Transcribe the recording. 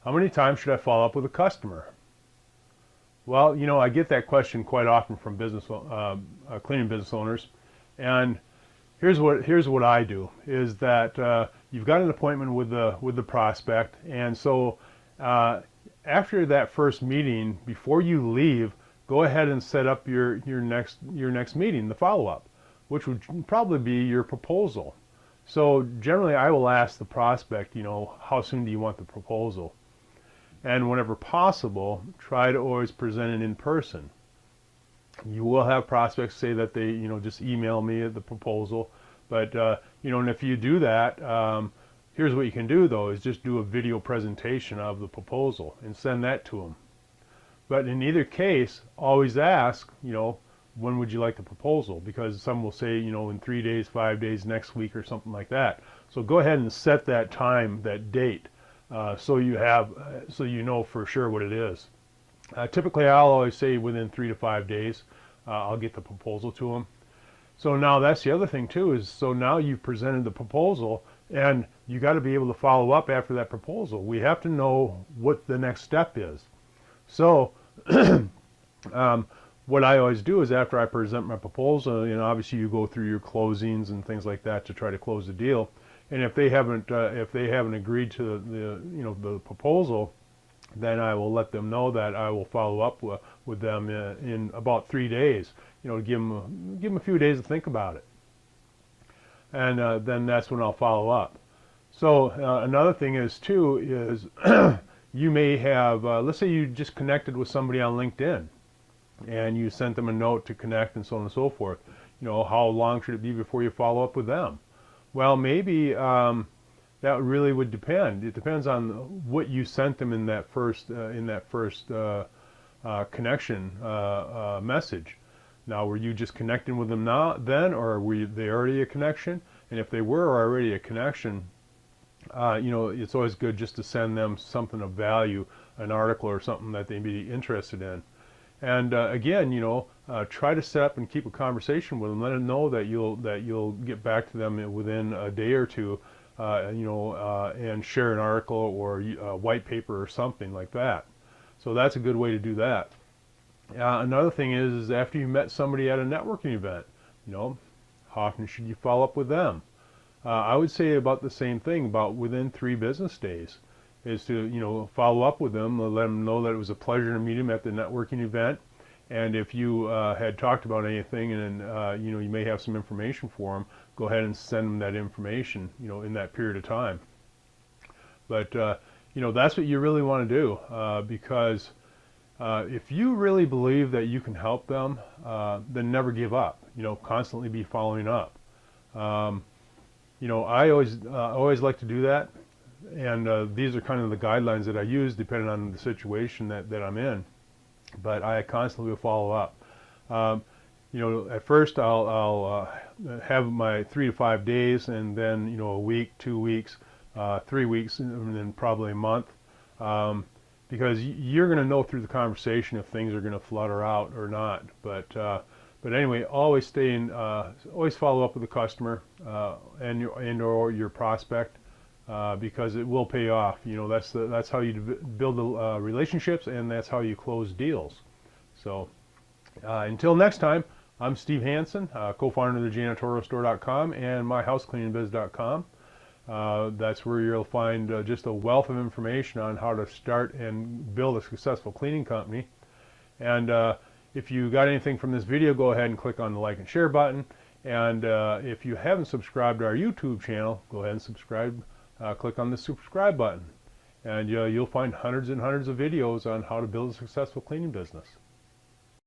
How many times should I follow up with a customer? Well, I get that question quite often from cleaning business owners, and here's what I do is that you've got an appointment with the prospect, and so after that first meeting, before you leave, go ahead and set up your next meeting, the follow up, which would probably be your proposal. So generally, I will ask the prospect, how soon do you want the proposal? And whenever possible, try to always present it in person. You will have prospects say that they, just email me the proposal. But, and if you do that, here's what you can do, though, is just do a video presentation of the proposal and send that to them. But in either case, always ask, when would you like the proposal? Because some will say, in 3 days, 5 days, next week, or something like that. So go ahead and set that time, that date, so you know for sure what it is. Typically, I'll always say within 3 to 5 days, I'll get the proposal to them. So now that's the other thing too, is so now you've presented the proposal, and you got to be able to follow up after that proposal. We have to know what the next step is. So what I always do is after I present my proposal, obviously you go through your closings and things like that to try to close the deal. And if they haven't agreed to the proposal, then I will let them know that I will follow up with them in about 3 days. To give them a few days to think about it, and then that's when I'll follow up. So another thing is you may have, let's say you just connected with somebody on LinkedIn, and you sent them a note to connect and so on and so forth. How long should it be before you follow up with them? Well, maybe that really would depend. It depends on what you sent them in that first connection message. Now, were you just connecting with them then, or were they already a connection? And if they were already a connection, it's always good just to send them something of value, an article or something that they'd be interested in. And again, try to set up and keep a conversation with them. Let them know that you'll get back to them within a day or two, and share an article or a white paper or something like that. So that's a good way to do that. Another thing is after you met somebody at a networking event, how often should you follow up with them? I would say about the same thing, about within 3 business days, is to follow up with them, let them know that it was a pleasure to meet them at the networking event, and if you had talked about anything and you may have some information for them, go ahead and send them that information, in that period of time. But that's what you really want to do, because if you really believe that you can help them, then never give up. Constantly be following up. I always like to do that, and these are kind of the guidelines that I use depending on the situation that I'm in. But I constantly will follow up. At first I'll have my 3 to 5 days, and then a week, 2 weeks, 3 weeks, and then probably a month. Because you're going to know through the conversation if things are going to flutter out or not. But anyway, always follow up with the customer or your prospect, because it will pay off. That's how you build the relationships, and that's how you close deals. So until next time, I'm Steve Hansen, co-founder of the Janitorialstore.com and myhousecleaningbiz.com. That's where you'll find just a wealth of information on how to start and build a successful cleaning company. And if you got anything from this video, go ahead and click on the like and share button. And if you haven't subscribed to our YouTube channel, go ahead and subscribe. Click on the subscribe button. And you'll find hundreds and hundreds of videos on how to build a successful cleaning business.